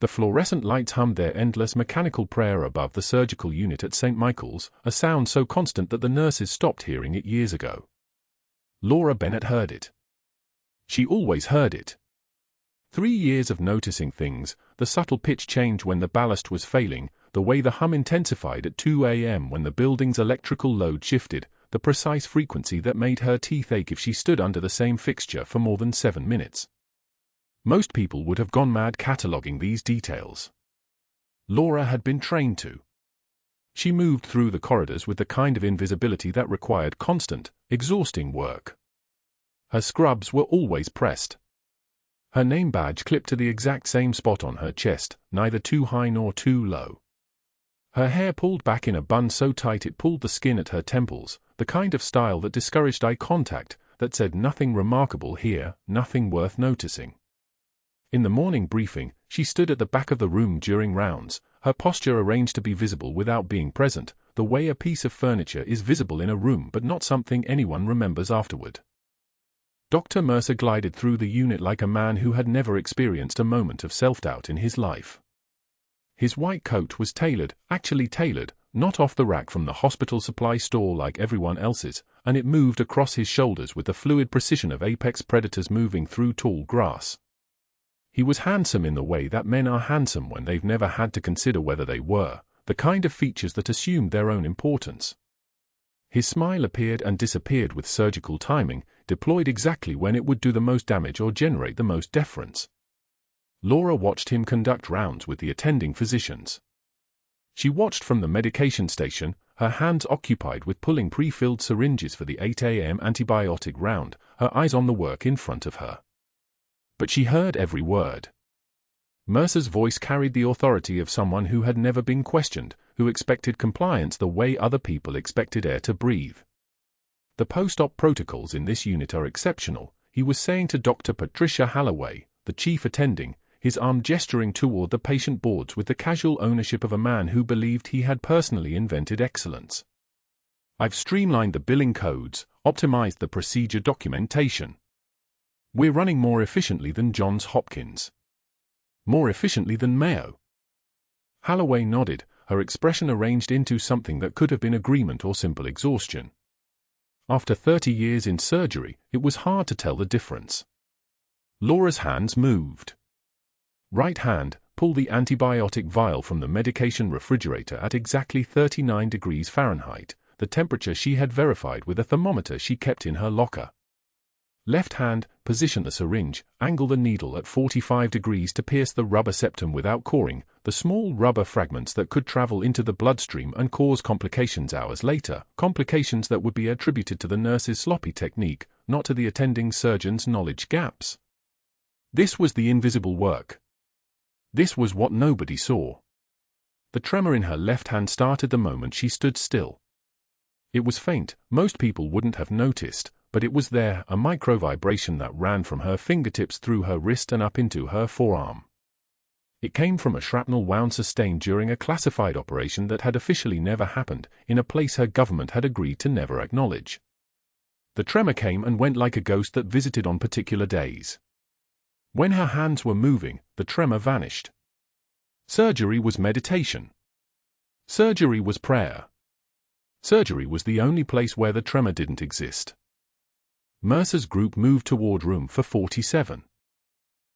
The fluorescent lights hummed their endless mechanical prayer above the surgical unit at St. Michael's, a sound so constant that the nurses stopped hearing it years ago. Laura Bennett heard it. She always heard it. 3 years of noticing things, the subtle pitch change when the ballast was failing, the way the hum intensified at 2 a.m. when the building's electrical load shifted, the precise frequency that made her teeth ache if she stood under the same fixture for more than 7 minutes. Most people would have gone mad cataloguing these details. Laura had been trained to. She moved through the corridors with the kind of invisibility that required constant, exhausting work. Her scrubs were always pressed. Her name badge clipped to the exact same spot on her chest, neither too high nor too low. Her hair pulled back in a bun so tight it pulled the skin at her temples, the kind of style that discouraged eye contact, that said nothing remarkable here, nothing worth noticing. In the morning briefing, she stood at the back of the room during rounds, her posture arranged to be visible without being present, the way a piece of furniture is visible in a room but not something anyone remembers afterward. Dr. Mercer glided through the unit like a man who had never experienced a moment of self-doubt in his life. His white coat was tailored, actually tailored, not off the rack from the hospital supply store like everyone else's, and it moved across his shoulders with the fluid precision of apex predators moving through tall grass. He was handsome in the way that men are handsome when they've never had to consider whether they were, the kind of features that assumed their own importance. His smile appeared and disappeared with surgical timing, deployed exactly when it would do the most damage or generate the most deference. Laura watched him conduct rounds with the attending physicians. She watched from the medication station, her hands occupied with pulling pre-filled syringes for the 8 a.m. antibiotic round, her eyes on the work in front of her. But she heard every word. Mercer's voice carried the authority of someone who had never been questioned, who expected compliance the way other people expected air to breathe. The post-op protocols in this unit are exceptional, he was saying to Dr. Patricia Halloway, the chief attending, his arm gesturing toward the patient boards with the casual ownership of a man who believed he had personally invented excellence. I've streamlined the billing codes, optimized the procedure documentation. We're running more efficiently than Johns Hopkins. More efficiently than Mayo. Halloway nodded, her expression arranged into something that could have been agreement or simple exhaustion. After 30 years in surgery, it was hard to tell the difference. Laura's hands moved. Right hand, pull the antibiotic vial from the medication refrigerator at exactly 39 degrees Fahrenheit, the temperature she had verified with a thermometer she kept in her locker. Left hand, position the syringe, angle the needle at 45 degrees to pierce the rubber septum without coring, the small rubber fragments that could travel into the bloodstream and cause complications hours later, complications that would be attributed to the nurse's sloppy technique, not to the attending surgeon's knowledge gaps. This was the invisible work. This was what nobody saw. The tremor in her left hand started the moment she stood still. It was faint, most people wouldn't have noticed, but it was there, a micro-vibration that ran from her fingertips through her wrist and up into her forearm. It came from a shrapnel wound sustained during a classified operation that had officially never happened, in a place her government had agreed to never acknowledge. The tremor came and went like a ghost that visited on particular days. When her hands were moving, the tremor vanished. Surgery was meditation. Surgery was prayer. Surgery was the only place where the tremor didn't exist. Mercer's group moved toward room for 47.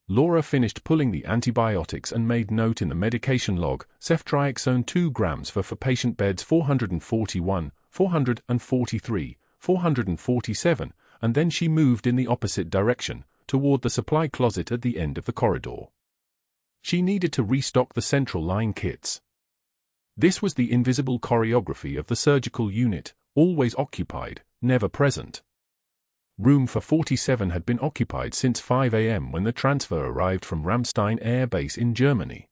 Laura finished pulling the antibiotics and made note in the medication log, ceftriaxone 2 grams for patient beds 441, 443, 447, and then she moved in the opposite direction, toward the supply closet at the end of the corridor. She needed to restock the central line kits. This was the invisible choreography of the surgical unit, always occupied, never present. Room for 47 had been occupied since 5 a.m. when the transfer arrived from Ramstein Air Base in Germany.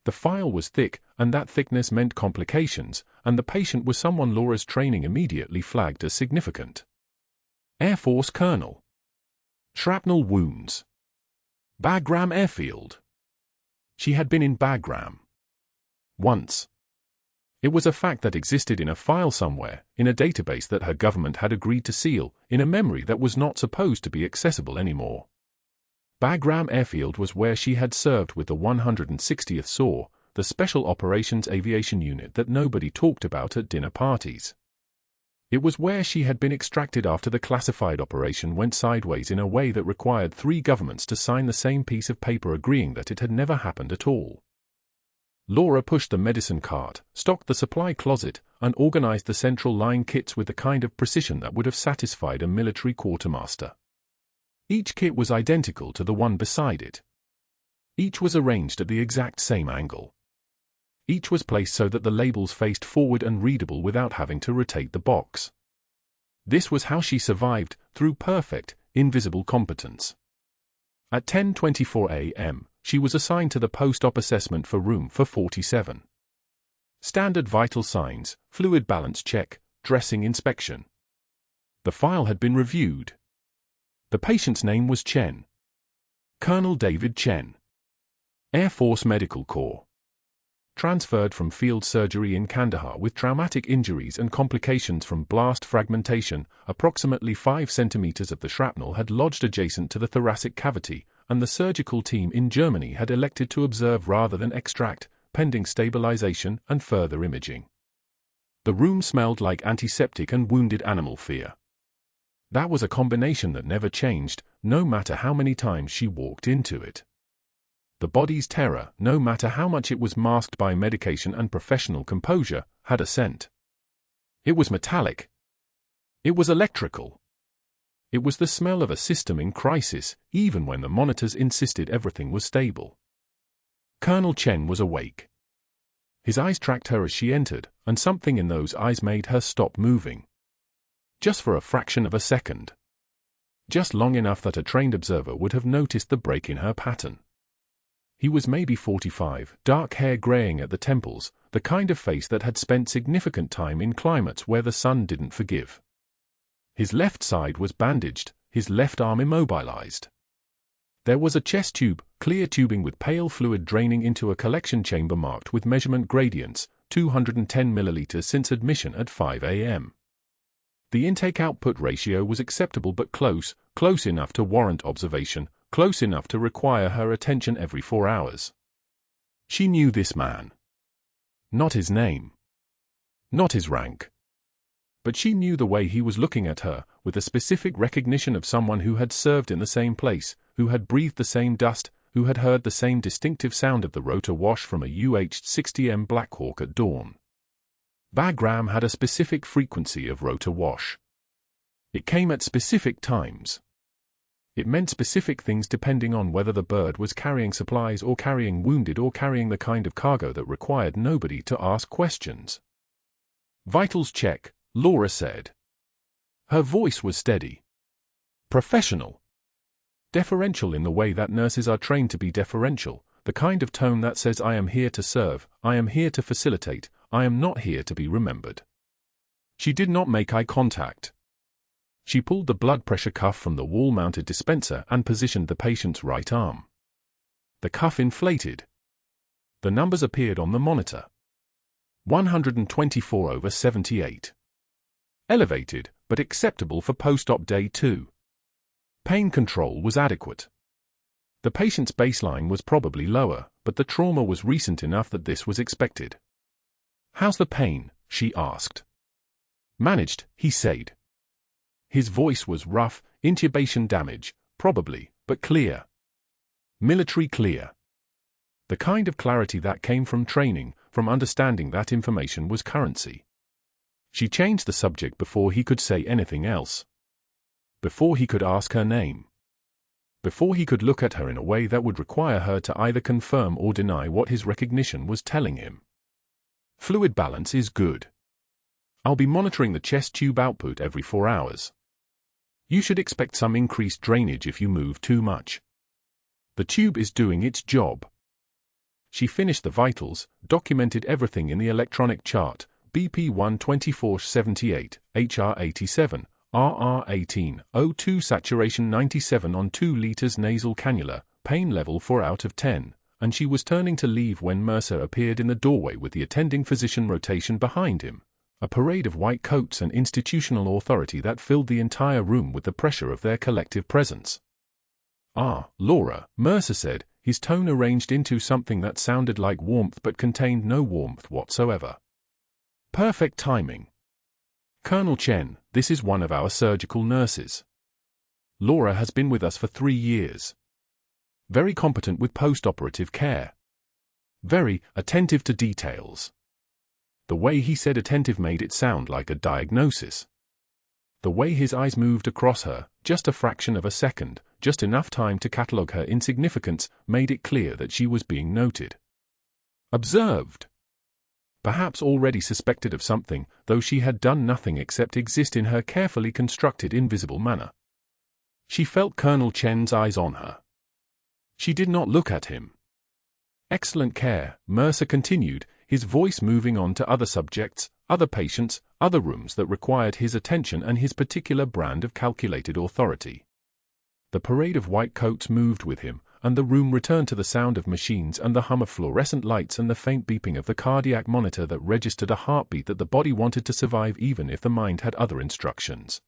The file was thick, and that thickness meant complications, and the patient was someone Laura's training immediately flagged as significant. Air Force Colonel. Shrapnel wounds. Bagram Airfield. She had been in Bagram. Once. It was a fact that existed in a file somewhere, in a database that her government had agreed to seal, in a memory that was not supposed to be accessible anymore. Bagram Airfield was where she had served with the 160th SAW, the Special Operations Aviation Unit that nobody talked about at dinner parties. It was where she had been extracted after the classified operation went sideways in a way that required 3 governments to sign the same piece of paper agreeing that it had never happened at all. Laura pushed the medicine cart, stocked the supply closet, and organized the central line kits with the kind of precision that would have satisfied a military quartermaster. Each kit was identical to the one beside it. Each was arranged at the exact same angle. Each was placed so that the labels faced forward and readable without having to rotate the box. This was how she survived, through perfect, invisible competence. At 10:24 a.m., she was assigned to the post-op assessment for room for 47. Standard vital signs, fluid balance check, dressing inspection. The file had been reviewed. The patient's name was Chen. Colonel David Chen. Air Force Medical Corps. Transferred from field surgery in Kandahar with traumatic injuries and complications from blast fragmentation. Approximately 5 centimeters of the shrapnel had lodged adjacent to the thoracic cavity, and the surgical team in Germany had elected to observe rather than extract, pending stabilization and further imaging. The room smelled like antiseptic and wounded animal fear. That was a combination that never changed, no matter how many times she walked into it. The body's terror, no matter how much it was masked by medication and professional composure, had a scent. It was metallic. It was electrical. It was the smell of a system in crisis, even when the monitors insisted everything was stable. Colonel Chen was awake. His eyes tracked her as she entered, and something in those eyes made her stop moving. Just for a fraction of a second. Just long enough that a trained observer would have noticed the break in her pattern. He was maybe 45, dark hair graying at the temples, the kind of face that had spent significant time in climates where the sun didn't forgive. His left side was bandaged, his left arm immobilized. There was a chest tube, clear tubing with pale fluid draining into a collection chamber marked with measurement gradients, 210 milliliters since admission at 5 a.m. The intake-output ratio was acceptable but close enough to warrant observation, close enough to require her attention every 4 hours. She knew this man. Not his name. Not his rank. But she knew the way he was looking at her, with a specific recognition of someone who had served in the same place, who had breathed the same dust, who had heard the same distinctive sound of the rotor wash from a UH-60M Black Hawk at dawn. Bagram had a specific frequency of rotor wash. It came at specific times. It meant specific things depending on whether the bird was carrying supplies or carrying wounded or carrying the kind of cargo that required nobody to ask questions. Vitals check, Laura said. Her voice was steady. Professional. Deferential in the way that nurses are trained to be deferential, the kind of tone that says I am here to serve, I am here to facilitate, I am not here to be remembered. She did not make eye contact. She pulled the blood pressure cuff from the wall-mounted dispenser and positioned the patient's right arm. The cuff inflated. The numbers appeared on the monitor. 124/78. Elevated, but acceptable for post-op day 2. Pain control was adequate. The patient's baseline was probably lower, but the trauma was recent enough that this was expected. "How's the pain?" she asked. "Managed," he said. His voice was rough, intubation damage, probably, but clear. Military clear. The kind of clarity that came from training, from understanding that information was currency. She changed the subject before he could say anything else. Before he could ask her name. Before he could look at her in a way that would require her to either confirm or deny what his recognition was telling him. Fluid balance is good. I'll be monitoring the chest tube output every 4 hours. You should expect some increased drainage if you move too much. The tube is doing its job. She finished the vitals, documented everything in the electronic chart, BP 124/78, HR 87, RR 18, O2 saturation 97 on 2 liters nasal cannula, pain level 4 out of 10, and she was turning to leave when Mercer appeared in the doorway with the attending physician rotation behind him. A parade of white coats and institutional authority that filled the entire room with the pressure of their collective presence. "Ah, Laura," Mercer said, his tone arranged into something that sounded like warmth but contained no warmth whatsoever. "Perfect timing. Colonel Chen, this is one of our surgical nurses. Laura has been with us for 3 years. Very competent with post-operative care. Very attentive to details." The way he said attentive made it sound like a diagnosis. The way his eyes moved across her, just a fraction of a second, just enough time to catalogue her insignificance, made it clear that she was being noted. Observed. Perhaps already suspected of something, though she had done nothing except exist in her carefully constructed invisible manner. She felt Colonel Chen's eyes on her. She did not look at him. "Excellent care," Mercer continued, his voice moving on to other subjects, other patients, other rooms that required his attention and his particular brand of calculated authority. The parade of white coats moved with him, and the room returned to the sound of machines and the hum of fluorescent lights and the faint beeping of the cardiac monitor that registered a heartbeat that the body wanted to survive even if the mind had other instructions.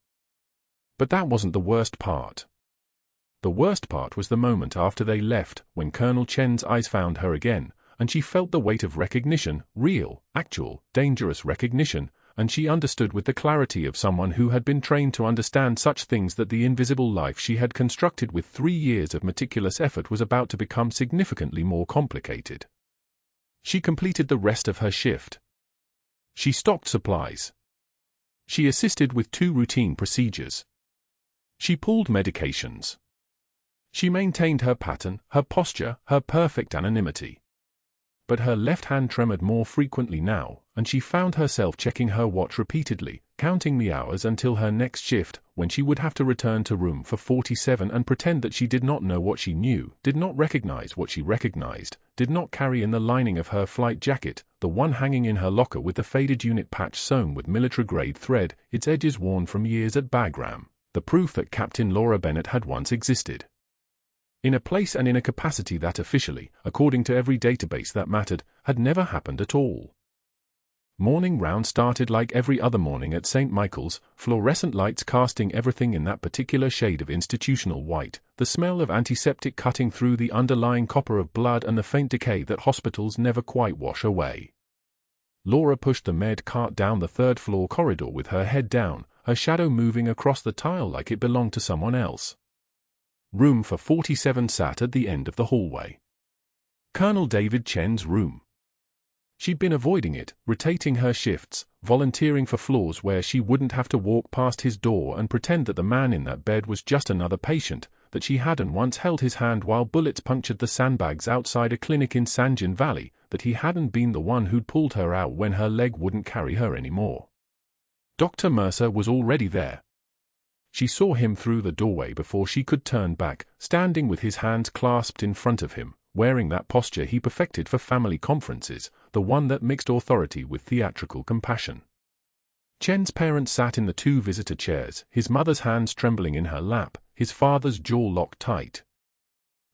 But that wasn't the worst part. The worst part was the moment after they left, when Colonel Chen's eyes found her again, and she felt the weight of recognition, real, actual, dangerous recognition, and she understood with the clarity of someone who had been trained to understand such things that the invisible life she had constructed with 3 years of meticulous effort was about to become significantly more complicated. She completed the rest of her shift. She stocked supplies. She assisted with 2 routine procedures. She pulled medications. She maintained her pattern, her posture, her perfect anonymity. But her left hand tremored more frequently now, and she found herself checking her watch repeatedly, counting the hours until her next shift, when she would have to return to room for 47 and pretend that she did not know what she knew, did not recognize what she recognized, did not carry in the lining of her flight jacket, the one hanging in her locker with the faded unit patch sewn with military-grade thread, its edges worn from years at Bagram, the proof that Captain Laura Bennett had once existed. In a place and in a capacity that officially, according to every database that mattered, had never happened at all. Morning round started like every other morning at St. Michael's, fluorescent lights casting everything in that particular shade of institutional white, the smell of antiseptic cutting through the underlying copper of blood and the faint decay that hospitals never quite wash away. Laura pushed the med cart down the 3rd-floor corridor with her head down, her shadow moving across the tile like it belonged to someone else. Room for 47 sat at the end of the hallway. Colonel David Chen's room. She'd been avoiding it, rotating her shifts, volunteering for floors where she wouldn't have to walk past his door and pretend that the man in that bed was just another patient, that she hadn't once held his hand while bullets punctured the sandbags outside a clinic in Sanjin Valley, that he hadn't been the one who'd pulled her out when her leg wouldn't carry her anymore. Dr. Mercer was already there. She saw him through the doorway before she could turn back, standing with his hands clasped in front of him, wearing that posture he perfected for family conferences, the one that mixed authority with theatrical compassion. Chen's parents sat in the 2 visitor chairs, his mother's hands trembling in her lap, his father's jaw locked tight.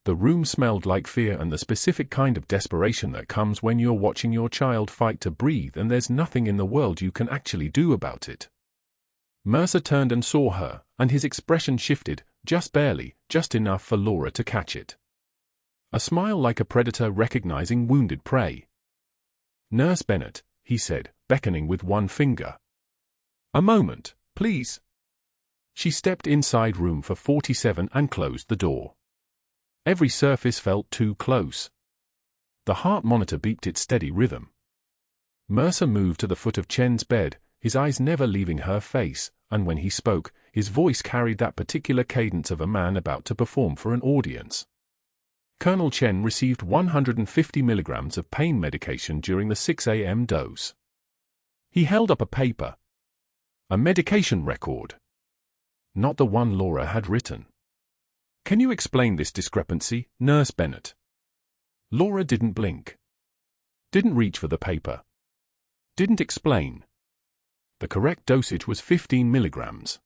The room smelled like fear and the specific kind of desperation that comes when you're watching your child fight to breathe and there's nothing in the world you can actually do about it. Mercer turned and saw her, and his expression shifted, just barely, just enough for Laura to catch it. A smile like a predator recognizing wounded prey. "Nurse Bennett," he said, beckoning with one finger. "A moment, please." She stepped inside room for 47 and closed the door. Every surface felt too close. The heart monitor beeped its steady rhythm. Mercer moved to the foot of Chen's bed, his eyes never leaving her face, and when he spoke, his voice carried that particular cadence of a man about to perform for an audience. Colonel Chen received 150 milligrams of pain medication during the 6 a.m. dose. He held up a paper. A medication record. Not the one Laura had written. "Can you explain this discrepancy, Nurse Bennett?" Laura didn't blink. Didn't reach for the paper. Didn't explain. The correct dosage was 15 milligrams.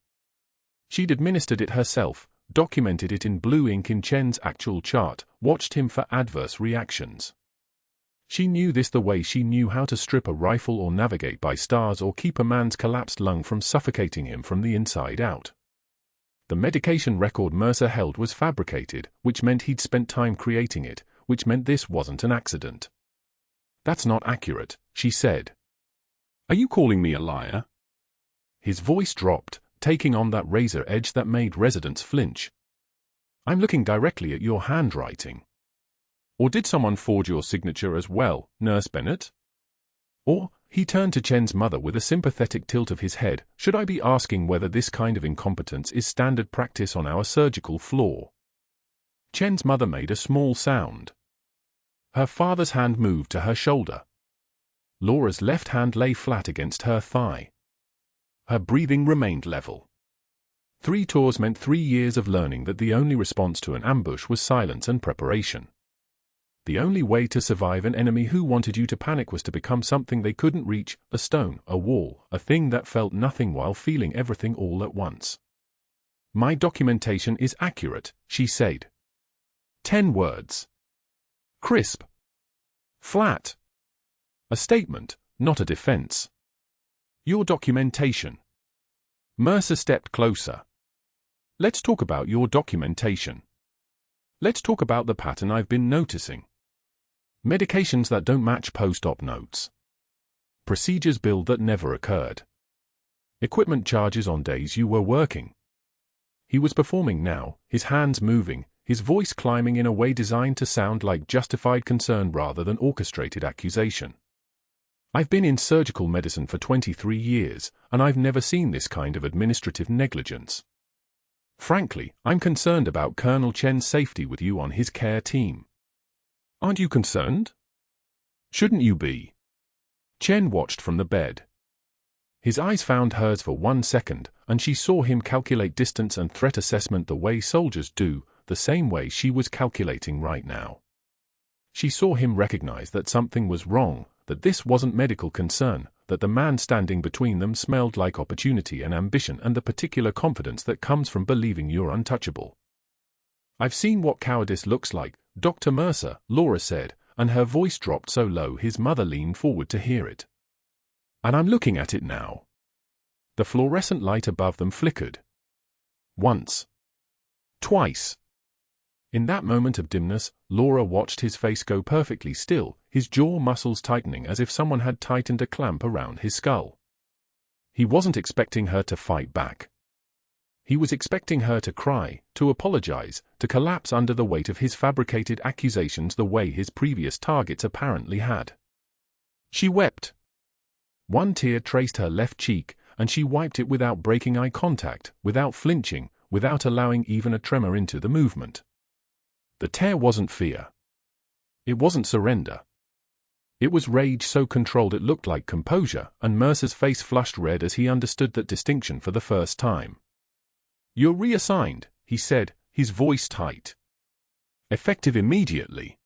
She'd administered it herself, documented it in blue ink in Chen's actual chart, watched him for adverse reactions. She knew this the way she knew how to strip a rifle or navigate by stars or keep a man's collapsed lung from suffocating him from the inside out. The medication record Mercer held was fabricated, which meant he'd spent time creating it, which meant this wasn't an accident. "That's not accurate," she said. "Are you calling me a liar?" His voice dropped, taking on that razor edge that made residents flinch. "I'm looking directly at your handwriting." "Or did someone forge your signature as well, Nurse Bennett?" Or, he turned to Chen's mother with a sympathetic tilt of his head, "Should I be asking whether this kind of incompetence is standard practice on our surgical floor?" Chen's mother made a small sound. Her father's hand moved to her shoulder. Laura's left hand lay flat against her thigh. Her breathing remained level. 3 tours meant 3 years of learning that the only response to an ambush was silence and preparation. The only way to survive an enemy who wanted you to panic was to become something they couldn't reach, a stone, a wall, a thing that felt nothing while feeling everything all at once. "My documentation is accurate," she said. 10 words. Crisp. Flat. A statement, not a defense. "Your documentation." Mercer stepped closer. "Let's talk about your documentation. Let's talk about the pattern I've been noticing. Medications that don't match post-op notes. Procedures billed that never occurred. Equipment charges on days you were working." He was performing now, his hands moving, his voice climbing in a way designed to sound like justified concern rather than orchestrated accusation. "I've been in surgical medicine for 23 years, and I've never seen this kind of administrative negligence. Frankly, I'm concerned about Colonel Chen's safety with you on his care team." "Aren't you concerned? Shouldn't you be?" Chen watched from the bed. His eyes found hers for 1 second, and she saw him calculate distance and threat assessment the way soldiers do, the same way she was calculating right now. She saw him recognize that something was wrong, that this wasn't medical concern, that the man standing between them smelled like opportunity and ambition and the particular confidence that comes from believing you're untouchable. "I've seen what cowardice looks like, Dr. Mercer," Laura said, and her voice dropped so low his mother leaned forward to hear it. "And I'm looking at it now." The fluorescent light above them flickered. Once. Twice. In that moment of dimness, Laura watched his face go perfectly still, his jaw muscles tightening as if someone had tightened a clamp around his skull. He wasn't expecting her to fight back. He was expecting her to cry, to apologize, to collapse under the weight of his fabricated accusations the way his previous targets apparently had. She wept. 1 tear traced her left cheek, and she wiped it without breaking eye contact, without flinching, without allowing even a tremor into the movement. The tear wasn't fear. It wasn't surrender. It was rage so controlled it looked like composure, and Mercer's face flushed red as he understood that distinction for the first time. "You're reassigned," he said, his voice tight. "Effective immediately.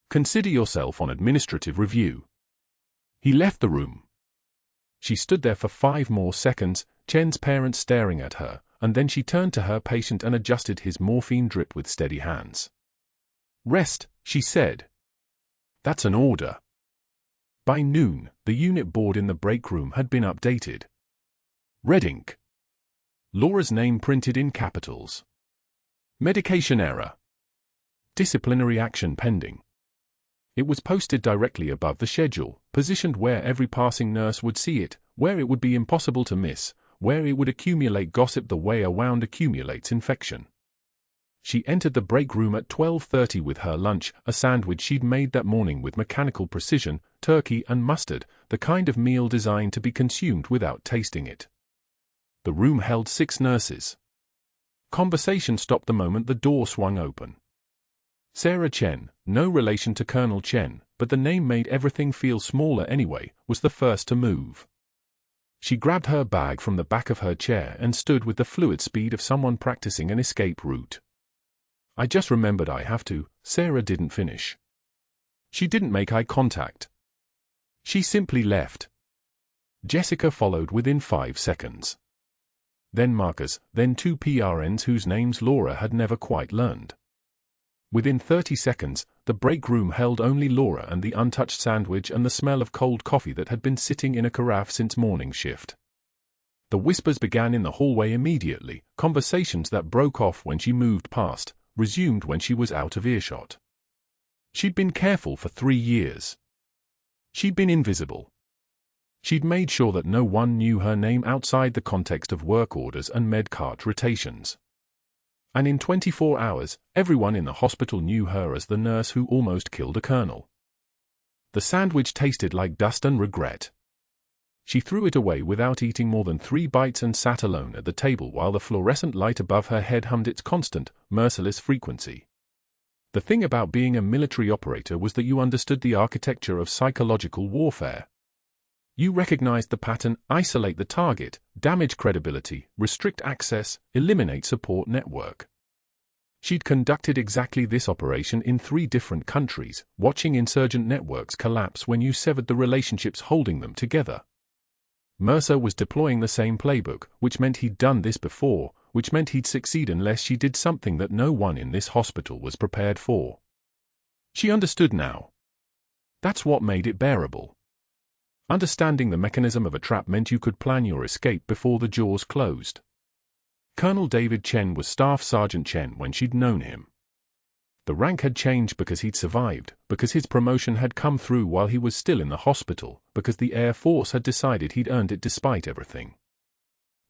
Consider yourself on administrative review." He left the room. She stood there for 5 more seconds, Chen's parents staring at her, and then she turned to her patient and adjusted his morphine drip with steady hands. "Rest," she said. "That's an order." By noon, the unit board in the break room had been updated. Red ink. Laura's name printed in capitals. Medication error. Disciplinary action pending. It was posted directly above the schedule, positioned where every passing nurse would see it, where it would be impossible to miss, where it would accumulate gossip the way a wound accumulates infection. She entered the break room at 12:30 with her lunch, a sandwich she'd made that morning with mechanical precision, turkey and mustard, the kind of meal designed to be consumed without tasting it. The room held 6 nurses. Conversation stopped the moment the door swung open. Sarah Chen, no relation to Colonel Chen, but the name made everything feel smaller anyway, was the first to move. She grabbed her bag from the back of her chair and stood with the fluid speed of someone practicing an escape route. "I just remembered I have to," Sarah didn't finish. She didn't make eye contact. She simply left. Jessica followed within 5 seconds. Then Marcus, then 2 PRNs whose names Laura had never quite learned. Within 30 seconds, the break room held only Laura and the untouched sandwich and the smell of cold coffee that had been sitting in a carafe since morning shift. The whispers began in the hallway immediately, conversations that broke off when she moved past, resumed when she was out of earshot. She'd been careful for 3 years. She'd been invisible. She'd made sure that no one knew her name outside the context of work orders and med-cart rotations. And in 24 hours, everyone in the hospital knew her as the nurse who almost killed a colonel. The sandwich tasted like dust and regret. She threw it away without eating more than 3 bites and sat alone at the table while the fluorescent light above her head hummed its constant, merciless frequency. The thing about being a military operator was that you understood the architecture of psychological warfare. You recognized the pattern: isolate the target, damage credibility, restrict access, eliminate support network. She'd conducted exactly this operation in 3 different countries, watching insurgent networks collapse when you severed the relationships holding them together. Mercer was deploying the same playbook, which meant he'd done this before, which meant he'd succeed unless she did something that no one in this hospital was prepared for. She understood now. That's what made it bearable. Understanding the mechanism of a trap meant you could plan your escape before the jaws closed. Colonel David Chen was Staff Sergeant Chen when she'd known him. The rank had changed because he'd survived, because his promotion had come through while he was still in the hospital, because the Air Force had decided he'd earned it despite everything.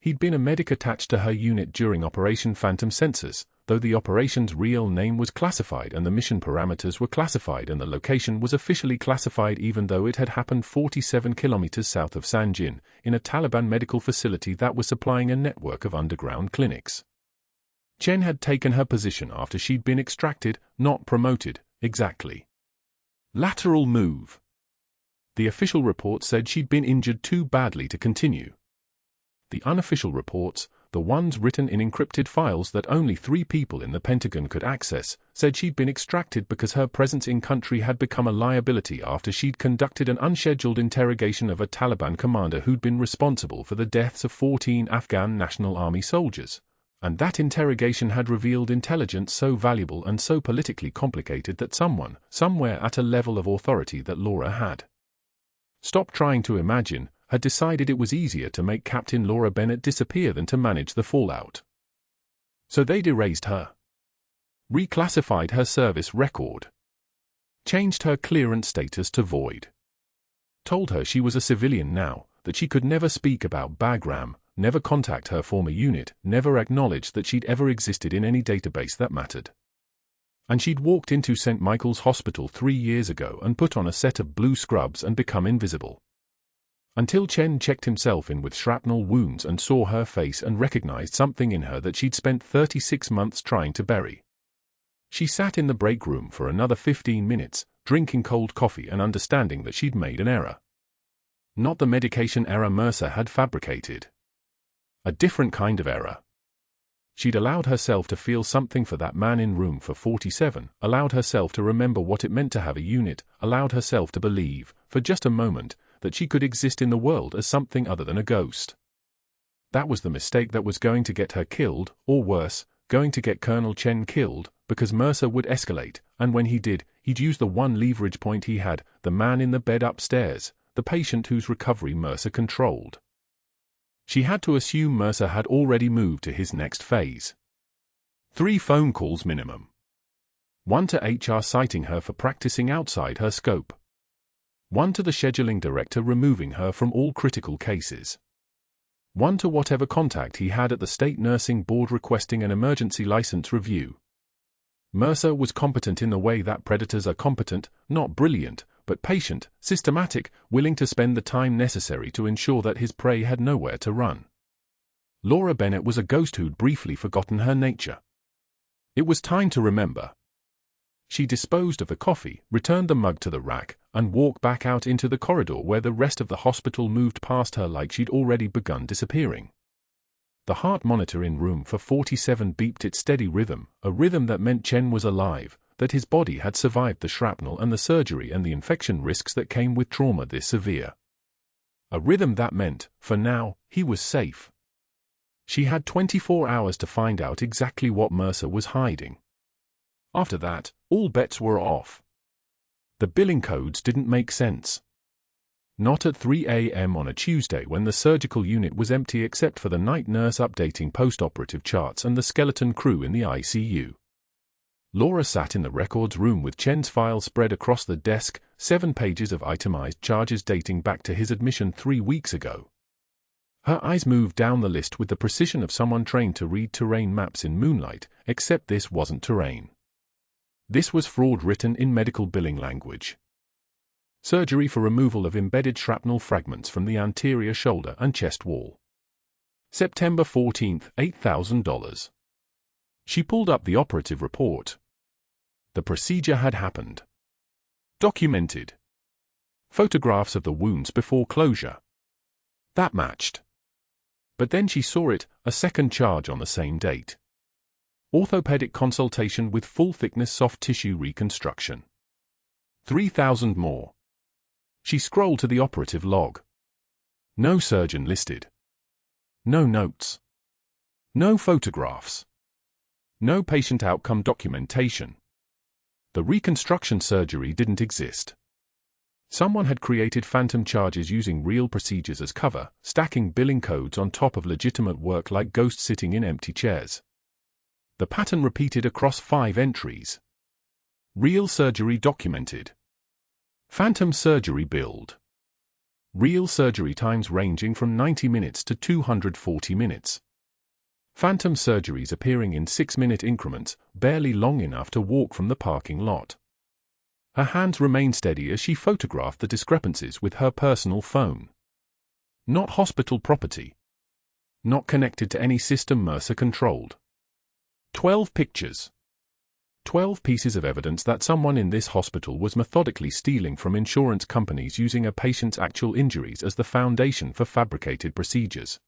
He'd been a medic attached to her unit during Operation Phantom Census, though the operation's real name was classified and the mission parameters were classified and the location was officially classified, even though it had happened 47 kilometers south of Sanjin, in a Taliban medical facility that was supplying a network of underground clinics. Chen had taken her position after she'd been extracted, not promoted, exactly. Lateral move. The official report said she'd been injured too badly to continue. The unofficial reports, the ones written in encrypted files that only 3 people in the Pentagon could access, said she'd been extracted because her presence in country had become a liability after she'd conducted an unscheduled interrogation of a Taliban commander who'd been responsible for the deaths of 14 Afghan National Army soldiers. And that interrogation had revealed intelligence so valuable and so politically complicated that someone, somewhere at a level of authority that Laura had stopped trying to imagine, had decided it was easier to make Captain Laura Bennett disappear than to manage the fallout. So they'd erased her. Reclassified her service record. Changed her clearance status to void. Told her she was a civilian now, that she could never speak about Bagram, never contact her former unit, never acknowledge that she'd ever existed in any database that mattered. And she'd walked into St. Michael's Hospital 3 years ago and put on a set of blue scrubs and become invisible. Until Chen checked himself in with shrapnel wounds and saw her face and recognized something in her that she'd spent 36 months trying to bury. She sat in the break room for another 15 minutes, drinking cold coffee and understanding that she'd made an error. Not the medication error Mercer had fabricated. A different kind of error. She'd allowed herself to feel something for that man in room for 47, allowed herself to remember what it meant to have a unit, allowed herself to believe, for just a moment, that she could exist in the world as something other than a ghost. That was the mistake that was going to get her killed, or worse, going to get Colonel Chen killed, because Mercer would escalate, and when he did, he'd use the one leverage point he had, the man in the bed upstairs, the patient whose recovery Mercer controlled. She had to assume Mercer had already moved to his next phase. 3 phone calls minimum. 1 to HR citing her for practicing outside her scope. 1 to the scheduling director removing her from all critical cases. 1 to whatever contact he had at the state nursing board requesting an emergency license review. Mercer was competent in the way that predators are competent, not brilliant, but patient, systematic, willing to spend the time necessary to ensure that his prey had nowhere to run. Laura Bennett was a ghost who'd briefly forgotten her nature. It was time to remember. She disposed of the coffee, returned the mug to the rack, and walked back out into the corridor where the rest of the hospital moved past her like she'd already begun disappearing. The heart monitor in room for 47 beeped its steady rhythm, a rhythm that meant Chen was alive, that his body had survived the shrapnel and the surgery and the infection risks that came with trauma this severe. A rhythm that meant, for now, he was safe. She had 24 hours to find out exactly what Mercer was hiding. After that, all bets were off. The billing codes didn't make sense. Not at 3 a.m. on a Tuesday when the surgical unit was empty except for the night nurse updating post-operative charts and the skeleton crew in the ICU. Laura sat in the records room with Chen's file spread across the desk, 7 pages of itemized charges dating back to his admission 3 weeks ago. Her eyes moved down the list with the precision of someone trained to read terrain maps in moonlight, except this wasn't terrain. This was fraud written in medical billing language. Surgery for removal of embedded shrapnel fragments from the anterior shoulder and chest wall. September 14, $8,000. She pulled up the operative report. The procedure had happened. Documented. Photographs of the wounds before closure. That matched. But then she saw it, a second charge on the same date. Orthopedic consultation with full-thickness soft tissue reconstruction. $3,000 more. She scrolled to the operative log. No surgeon listed. No notes. No photographs. No patient outcome documentation. The reconstruction surgery didn't exist. Someone had created phantom charges using real procedures as cover, stacking billing codes on top of legitimate work like ghosts sitting in empty chairs. The pattern repeated across 5 entries. Real surgery documented. Phantom surgery billed. Real surgery times ranging from 90 minutes to 240 minutes. Phantom surgeries appearing in 6-minute increments, barely long enough to walk from the parking lot. Her hands remained steady as she photographed the discrepancies with her personal phone. Not hospital property. Not connected to any system Mercer controlled. 12 pictures. 12 pieces of evidence that someone in this hospital was methodically stealing from insurance companies using a patient's actual injuries as the foundation for fabricated procedures.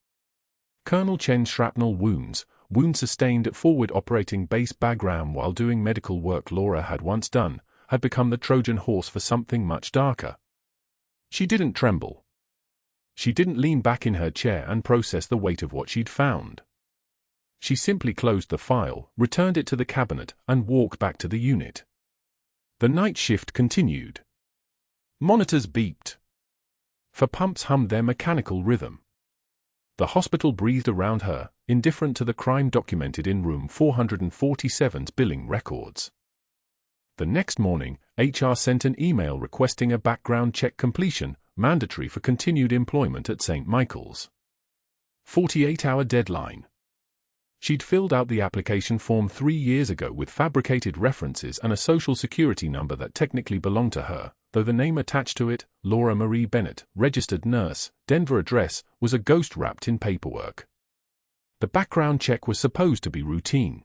Colonel Chen's shrapnel wounds sustained at forward operating base Bagram while doing medical work Laura had once done, had become the Trojan horse for something much darker. She didn't tremble. She didn't lean back in her chair and process the weight of what she'd found. She simply closed the file, returned it to the cabinet, and walked back to the unit. The night shift continued. Monitors beeped. For pumps hummed their mechanical rhythm. The hospital breathed around her, indifferent to the crime documented in room 447's billing records. The next morning, HR sent an email requesting a background check completion, mandatory for continued employment at St. Michael's. 48-hour deadline. She'd filled out the application form 3 years ago with fabricated references and a social security number that technically belonged to her, though the name attached to it, Laura Marie Bennett, registered nurse, Denver address, was a ghost wrapped in paperwork. The background check was supposed to be routine.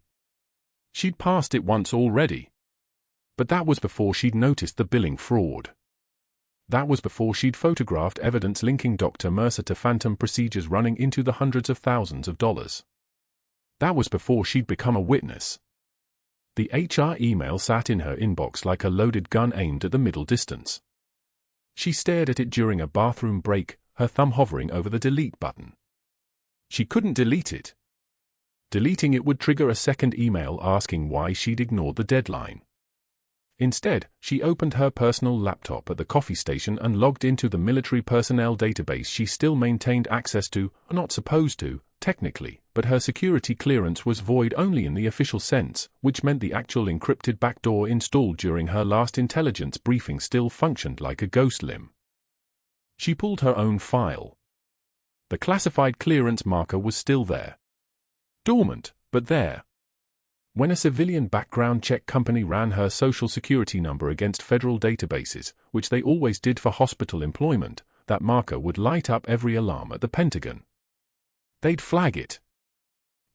She'd passed it once already. But that was before she'd noticed the billing fraud. That was before she'd photographed evidence linking Dr. Mercer to phantom procedures running into the hundreds of thousands of dollars. That was before she'd become a witness. The HR email sat in her inbox like a loaded gun aimed at the middle distance. She stared at it during a bathroom break, her thumb hovering over the delete button. She couldn't delete it. Deleting it would trigger a second email asking why she'd ignored the deadline. Instead, she opened her personal laptop at the coffee station and logged into the military personnel database she still maintained access to, not supposed to, technically, but her security clearance was void only in the official sense, which meant the actual encrypted backdoor installed during her last intelligence briefing still functioned like a ghost limb. She pulled her own file. The classified clearance marker was still there. Dormant, but there. When a civilian background check company ran her social security number against federal databases, which they always did for hospital employment, that marker would light up every alarm at the Pentagon. They'd flag it.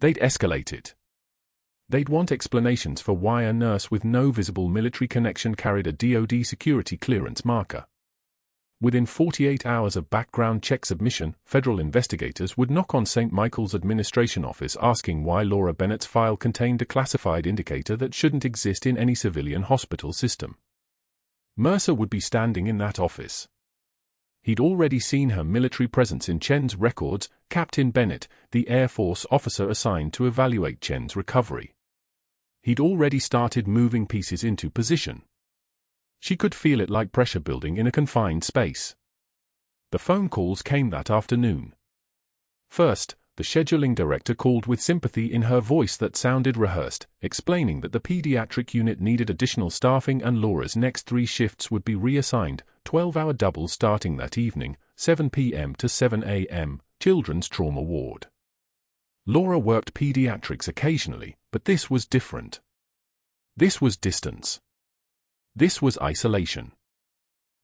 They'd escalate it. They'd want explanations for why a nurse with no visible military connection carried a DoD security clearance marker. Within 48 hours of background check submission, federal investigators would knock on St. Michael's administration office asking why Laura Bennett's file contained a classified indicator that shouldn't exist in any civilian hospital system. Mercer would be standing in that office. He'd already seen her military presence in Chen's records, Captain Bennett, the Air Force officer assigned to evaluate Chen's recovery. He'd already started moving pieces into position. She could feel it like pressure building in a confined space. The phone calls came that afternoon. First, the scheduling director called with sympathy in her voice that sounded rehearsed, explaining that the pediatric unit needed additional staffing and Laura's next 3 shifts would be reassigned, 12-hour doubles starting that evening, 7 p.m. to 7 a.m., children's trauma ward. Laura worked pediatrics occasionally, but this was different. This was distance. This was isolation.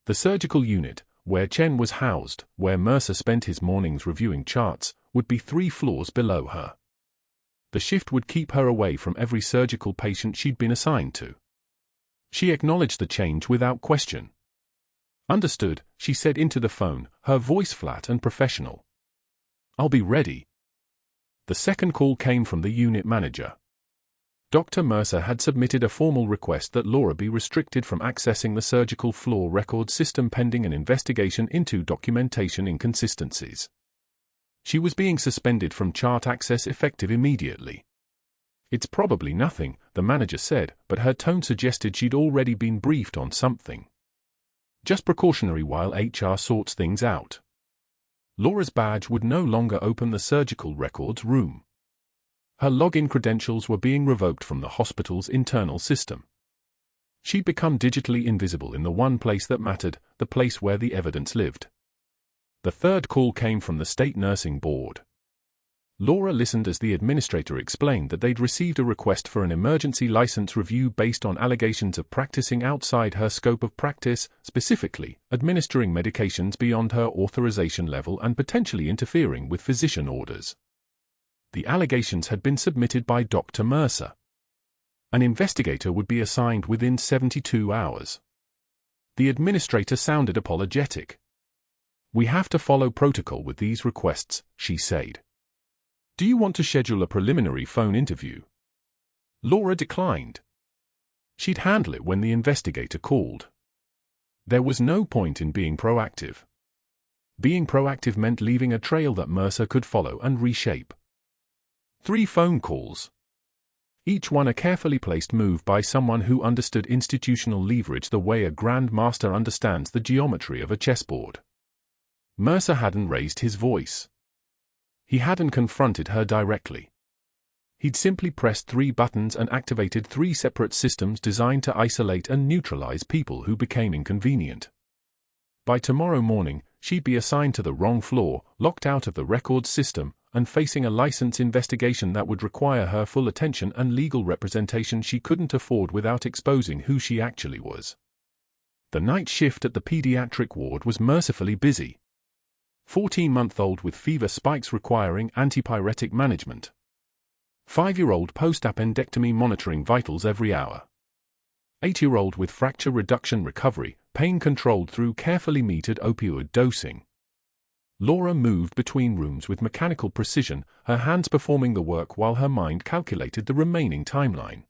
The surgical unit, where Chen was housed, where Mercer spent his mornings reviewing charts, would be 3 floors below her. The shift would keep her away from every surgical patient she'd been assigned to. She acknowledged the change without question. Understood, she said into the phone, her voice flat and professional. I'll be ready. The second call came from the unit manager. Dr. Mercer had submitted a formal request that Laura be restricted from accessing the surgical floor record system pending an investigation into documentation inconsistencies. She was being suspended from chart access effective immediately. It's probably nothing, the manager said, but her tone suggested she'd already been briefed on something. Just precautionary while HR sorts things out. Laura's badge would no longer open the surgical records room. Her login credentials were being revoked from the hospital's internal system. She'd become digitally invisible in the one place that mattered, the place where the evidence lived. The third call came from the state nursing board. Laura listened as the administrator explained that they'd received a request for an emergency license review based on allegations of practicing outside her scope of practice, specifically, administering medications beyond her authorization level and potentially interfering with physician orders. The allegations had been submitted by Dr. Mercer. An investigator would be assigned within 72 hours. The administrator sounded apologetic. We have to follow protocol with these requests, she said. Do you want to schedule a preliminary phone interview? Laura declined. She'd handle it when the investigator called. There was no point in being proactive. Being proactive meant leaving a trail that Mercer could follow and reshape. 3 phone calls. Each one a carefully placed move by someone who understood institutional leverage the way a grandmaster understands the geometry of a chessboard. Mercer hadn't raised his voice. He hadn't confronted her directly. He'd simply pressed 3 buttons and activated 3 separate systems designed to isolate and neutralize people who became inconvenient. By tomorrow morning, she'd be assigned to the wrong floor, locked out of the records system, and facing a license investigation that would require her full attention and legal representation she couldn't afford without exposing who she actually was. The night shift at the pediatric ward was mercifully busy. 14-month-old with fever spikes requiring antipyretic management. 5-year-old post-appendectomy monitoring vitals every hour. 8-year-old with fracture reduction recovery, pain controlled through carefully metered opioid dosing. Laura moved between rooms with mechanical precision, her hands performing the work while her mind calculated the remaining timeline.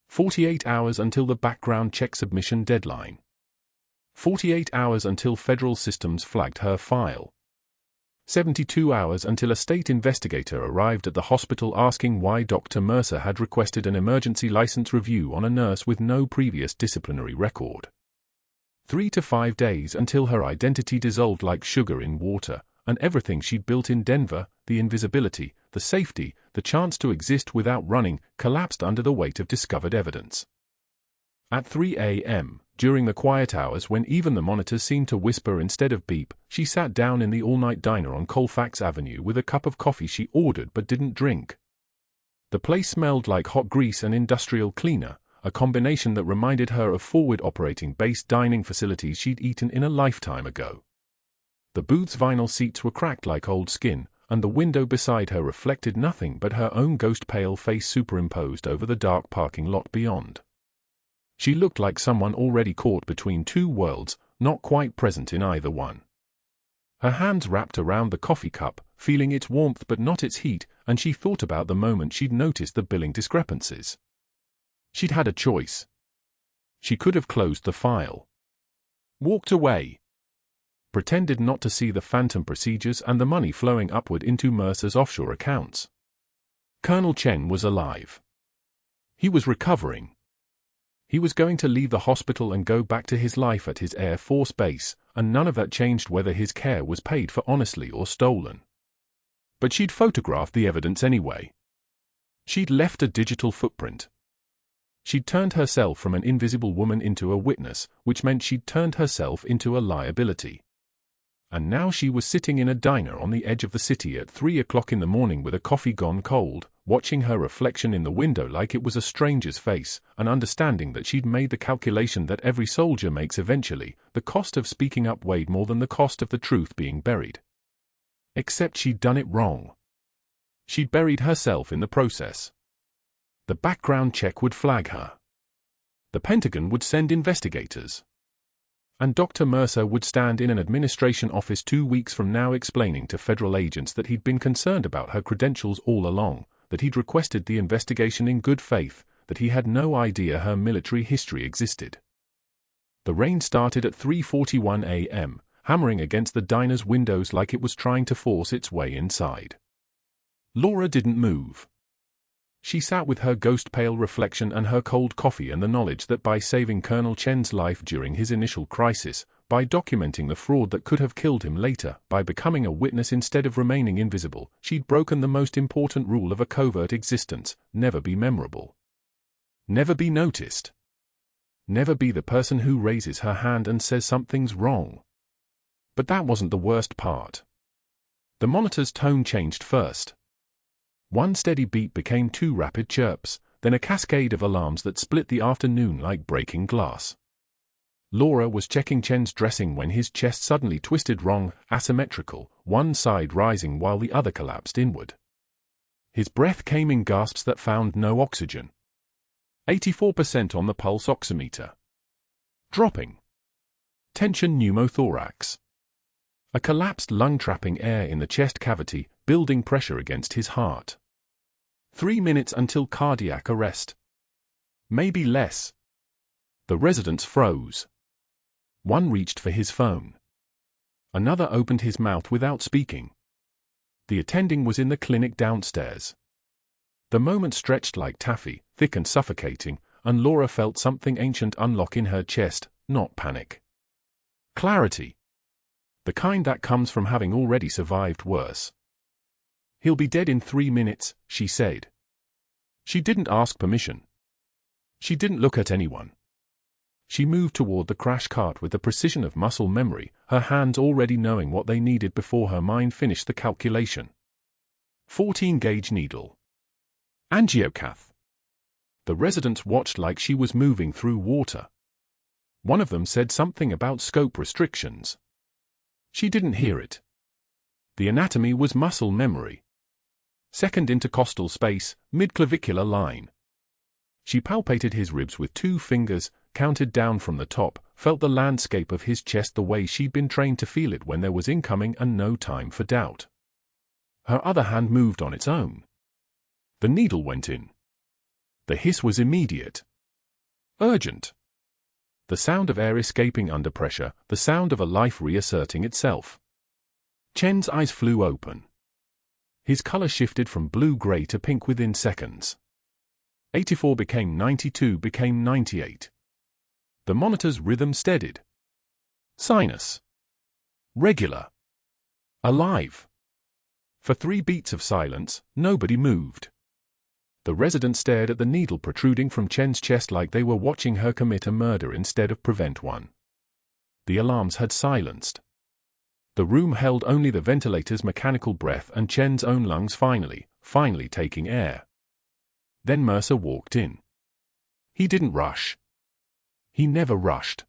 48 hours until the background check submission deadline. 48 hours until federal systems flagged her file. 72 hours until a state investigator arrived at the hospital asking why Dr. Mercer had requested an emergency license review on a nurse with no previous disciplinary record. 3 to 5 days until her identity dissolved like sugar in water, and everything she'd built in Denver, the invisibility, the safety, the chance to exist without running, collapsed under the weight of discovered evidence. At 3 a.m., during the quiet hours when even the monitors seemed to whisper instead of beep, she sat down in the all-night diner on Colfax Avenue with a cup of coffee she ordered but didn't drink. The place smelled like hot grease and industrial cleaner, a combination that reminded her of forward-operating base dining facilities she'd eaten in a lifetime ago. The booth's vinyl seats were cracked like old skin, and the window beside her reflected nothing but her own ghost-pale face superimposed over the dark parking lot beyond. She looked like someone already caught between 2 worlds, not quite present in either one. Her hands wrapped around the coffee cup, feeling its warmth but not its heat, and she thought about the moment she'd noticed the billing discrepancies. She'd had a choice. She could have closed the file. Walked away. Pretended not to see the phantom procedures and the money flowing upward into Mercer's offshore accounts. Colonel Chen was alive. He was recovering. He was going to leave the hospital and go back to his life at his Air Force base, and none of that changed whether his care was paid for honestly or stolen. But she'd photographed the evidence anyway. She'd left a digital footprint. She'd turned herself from an invisible woman into a witness, which meant she'd turned herself into a liability. And now she was sitting in a diner on the edge of the city at 3 o'clock in the morning with a coffee gone cold, watching her reflection in the window like it was a stranger's face, and understanding that she'd made the calculation that every soldier makes eventually: the cost of speaking up weighed more than the cost of the truth being buried. Except she'd done it wrong. She'd buried herself in the process. The background check would flag her. The Pentagon would send investigators. And Dr. Mercer would stand in an administration office 2 weeks from now explaining to federal agents that he'd been concerned about her credentials all along, that he'd requested the investigation in good faith, that he had no idea her military history existed. The rain started at 3:41 a.m., hammering against the diner's windows like it was trying to force its way inside. Laura didn't move. She sat with her ghost-pale reflection and her cold coffee and the knowledge that by saving Colonel Chen's life during his initial crisis, by documenting the fraud that could have killed him later, by becoming a witness instead of remaining invisible, she'd broken the most important rule of a covert existence: never be memorable. Never be noticed. Never be the person who raises her hand and says something's wrong. But that wasn't the worst part. The monitor's tone changed first. One steady beat became 2 rapid chirps, then a cascade of alarms that split the afternoon like breaking glass. Laura was checking Chen's dressing when his chest suddenly twisted wrong, asymmetrical, one side rising while the other collapsed inward. His breath came in gasps that found no oxygen. 84% on the pulse oximeter. Dropping. Tension pneumothorax. A collapsed lung trapping air in the chest cavity, building pressure against his heart. 3 minutes until cardiac arrest. Maybe less. The residents froze. One reached for his phone. Another opened his mouth without speaking. The attending was in the clinic downstairs. The moment stretched like taffy, thick and suffocating, and Laura felt something ancient unlock in her chest, not panic. Clarity. The kind that comes from having already survived worse. "He'll be dead in 3 minutes," she said. She didn't ask permission. She didn't look at anyone. She moved toward the crash cart with the precision of muscle memory, her hands already knowing what they needed before her mind finished the calculation. 14-gauge needle. Angiocath. The residents watched like she was moving through water. One of them said something about scope restrictions. She didn't hear it. The anatomy was muscle memory. Second intercostal space, mid-clavicular line. She palpated his ribs with 2 fingers, counted down from the top, felt the landscape of his chest the way she'd been trained to feel it when there was incoming and no time for doubt. Her other hand moved on its own. The needle went in. The hiss was immediate. Urgent. The sound of air escaping under pressure, the sound of a life reasserting itself. Chen's eyes flew open. His color shifted from blue-gray to pink within seconds. 84 became 92 became 98. The monitor's rhythm steadied. Sinus. Regular. Alive. For 3 beats of silence, nobody moved. The resident stared at the needle protruding from Chen's chest like they were watching her commit a murder instead of prevent one. The alarms had silenced. The room held only the ventilator's mechanical breath and Chen's own lungs finally taking air. Then Mercer walked in. He didn't rush. He never rushed.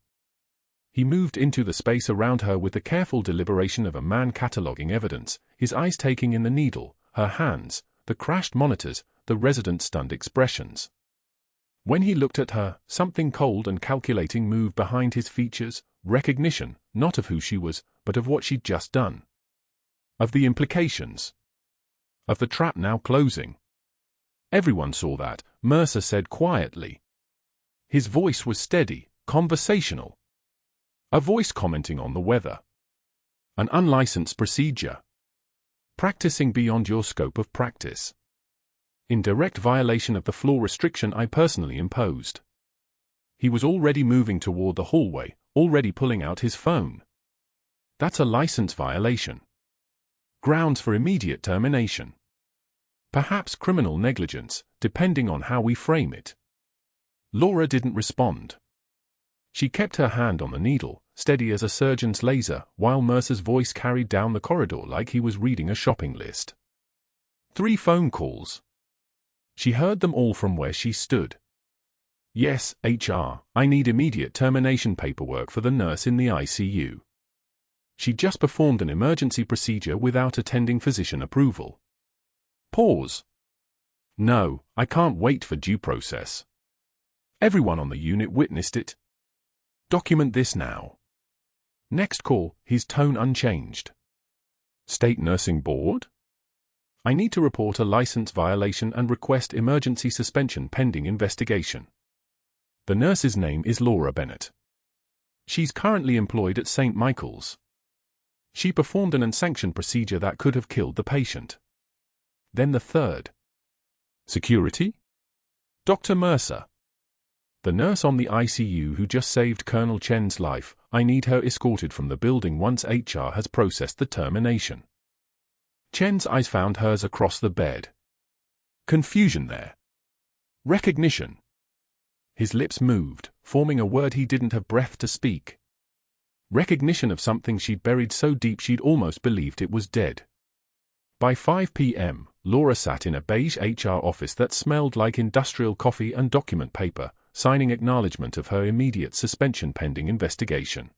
He moved into the space around her with the careful deliberation of a man cataloging evidence, his eyes taking in the needle, her hands, the crashed monitors, the resident's stunned expressions. When he looked at her, something cold and calculating moved behind his features, recognition, not of who she was, but of what she'd just done. Of the implications. Of the trap now closing. Everyone saw that, Mercer said quietly. His voice was steady, conversational. A voice commenting on the weather. An unlicensed procedure. Practicing beyond your scope of practice. In direct violation of the floor restriction I personally imposed. He was already moving toward the hallway, already pulling out his phone. That's a license violation. Grounds for immediate termination. Perhaps criminal negligence, depending on how we frame it. Laura didn't respond. She kept her hand on the needle, steady as a surgeon's laser, while Mercer's voice carried down the corridor like he was reading a shopping list. 3 phone calls. She heard them all from where she stood. Yes, HR, I need immediate termination paperwork for the nurse in the ICU. She just performed an emergency procedure without attending physician approval. Pause. No, I can't wait for due process. Everyone on the unit witnessed it. Document this now. Next call, his tone unchanged. State Nursing Board? I need to report a license violation and request emergency suspension pending investigation. The nurse's name is Laura Bennett. She's currently employed at St. Michael's. She performed an unsanctioned procedure that could have killed the patient. Then the third. Security? Dr. Mercer. The nurse on the ICU who just saved Colonel Chen's life, I need her escorted from the building once HR has processed the termination. Chen's eyes found hers across the bed. Confusion there. Recognition. His lips moved, forming a word he didn't have breath to speak. Recognition of something she'd buried so deep she'd almost believed it was dead. By 5 p.m., Laura sat in a beige HR office that smelled like industrial coffee and document paper, signing acknowledgement of her immediate suspension pending investigation.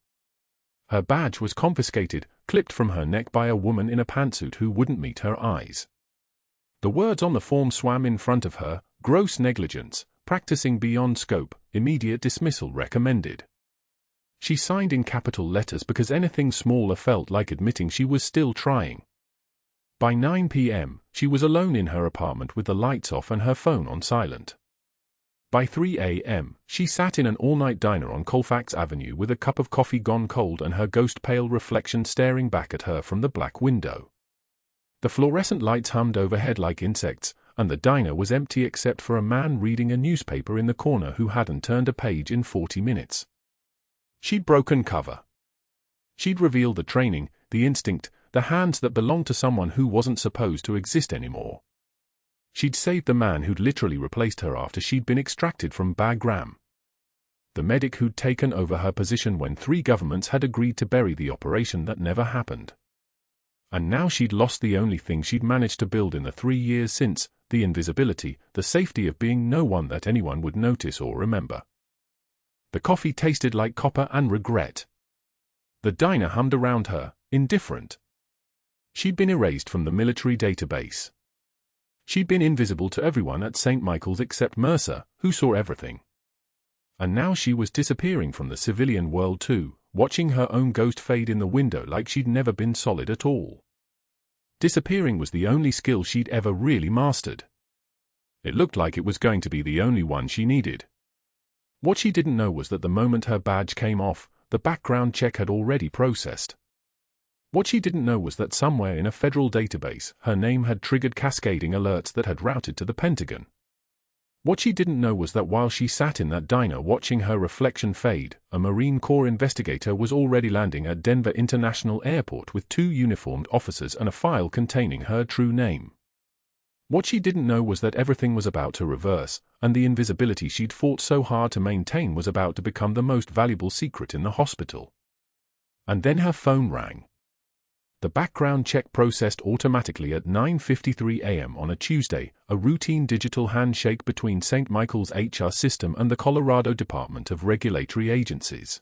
Her badge was confiscated, clipped from her neck by a woman in a pantsuit who wouldn't meet her eyes. The words on the form swam in front of her: gross negligence, practicing beyond scope, immediate dismissal recommended. She signed in capital letters because anything smaller felt like admitting she was still trying. By 9 p.m., she was alone in her apartment with the lights off and her phone on silent. By 3 a.m., she sat in an all-night diner on Colfax Avenue with a cup of coffee gone cold and her ghost-pale reflection staring back at her from the black window. The fluorescent lights hummed overhead like insects, and the diner was empty except for a man reading a newspaper in the corner who hadn't turned a page in 40 minutes. She'd broken cover. She'd revealed the training, the instinct, the hands that belonged to someone who wasn't supposed to exist anymore. She'd saved the man who'd literally replaced her after she'd been extracted from Bagram. The medic who'd taken over her position when 3 governments had agreed to bury the operation that never happened. And now she'd lost the only thing she'd managed to build in the 3 years since, the invisibility, the safety of being no one that anyone would notice or remember. The coffee tasted like copper and regret. The diner hummed around her, indifferent. She'd been erased from the military database. She'd been invisible to everyone at St. Michael's except Mercer, who saw everything. And now she was disappearing from the civilian world too, watching her own ghost fade in the window like she'd never been solid at all. Disappearing was the only skill she'd ever really mastered. It looked like it was going to be the only one she needed. What she didn't know was that the moment her badge came off, the background check had already processed. What she didn't know was that somewhere in a federal database, her name had triggered cascading alerts that had routed to the Pentagon. What she didn't know was that while she sat in that diner watching her reflection fade, a Marine Corps investigator was already landing at Denver International Airport with 2 uniformed officers and a file containing her true name. What she didn't know was that everything was about to reverse, and the invisibility she'd fought so hard to maintain was about to become the most valuable secret in the hospital. And then her phone rang. The background check processed automatically at 9:53 a.m. on a Tuesday, a routine digital handshake between St. Michael's HR system and the Colorado Department of Regulatory Agencies.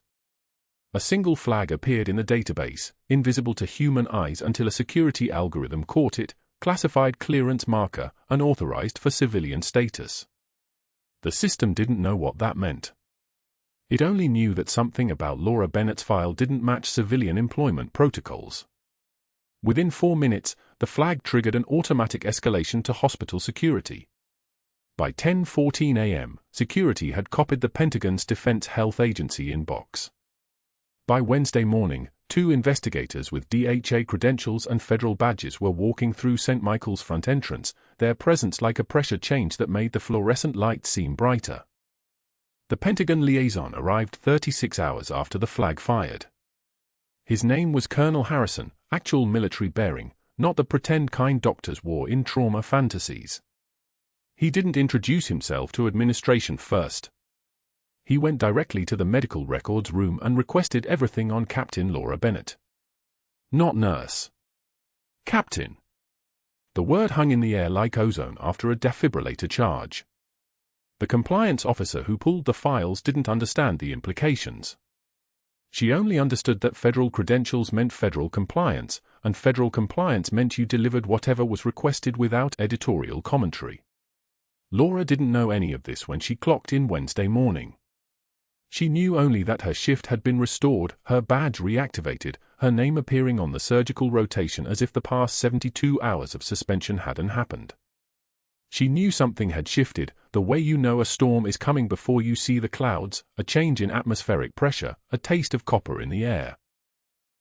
A single flag appeared in the database, invisible to human eyes until a security algorithm caught it, classified clearance marker, unauthorized for civilian status. The system didn't know what that meant. It only knew that something about Laura Bennett's file didn't match civilian employment protocols. Within 4 minutes, the flag triggered an automatic escalation to hospital security. By 10:14 a.m., security had copied the Pentagon's Defense Health Agency inbox. By Wednesday morning, 2 investigators with DHA credentials and federal badges were walking through St. Michael's front entrance, their presence like a pressure change that made the fluorescent light seem brighter. The Pentagon liaison arrived 36 hours after the flag fired. His name was Colonel Harrison, actual military bearing, not the pretend kind doctors wore in trauma fantasies. He didn't introduce himself to administration first. He went directly to the medical records room and requested everything on Captain Laura Bennett. Not nurse. Captain. The word hung in the air like ozone after a defibrillator charge. The compliance officer who pulled the files didn't understand the implications. She only understood that federal credentials meant federal compliance, and federal compliance meant you delivered whatever was requested without editorial commentary. Laura didn't know any of this when she clocked in Wednesday morning. She knew only that her shift had been restored, her badge reactivated, her name appearing on the surgical rotation as if the past 72 hours of suspension hadn't happened. She knew something had shifted, the way you know a storm is coming before you see the clouds, a change in atmospheric pressure, a taste of copper in the air.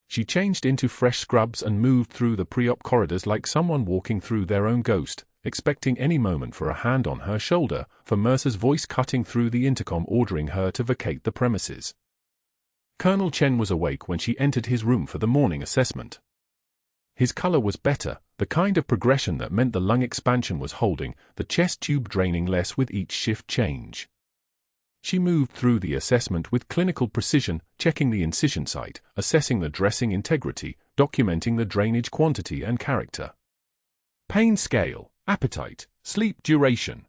She changed into fresh scrubs and moved through the pre-op corridors like someone walking through their own ghost, expecting any moment for a hand on her shoulder, for Mercer's voice cutting through the intercom ordering her to vacate the premises. Colonel Chen was awake when she entered his room for the morning assessment. His color was better, the kind of progression that meant the lung expansion was holding, the chest tube draining less with each shift change. She moved through the assessment with clinical precision, checking the incision site, assessing the dressing integrity, documenting the drainage quantity and character. Pain scale, appetite, sleep duration.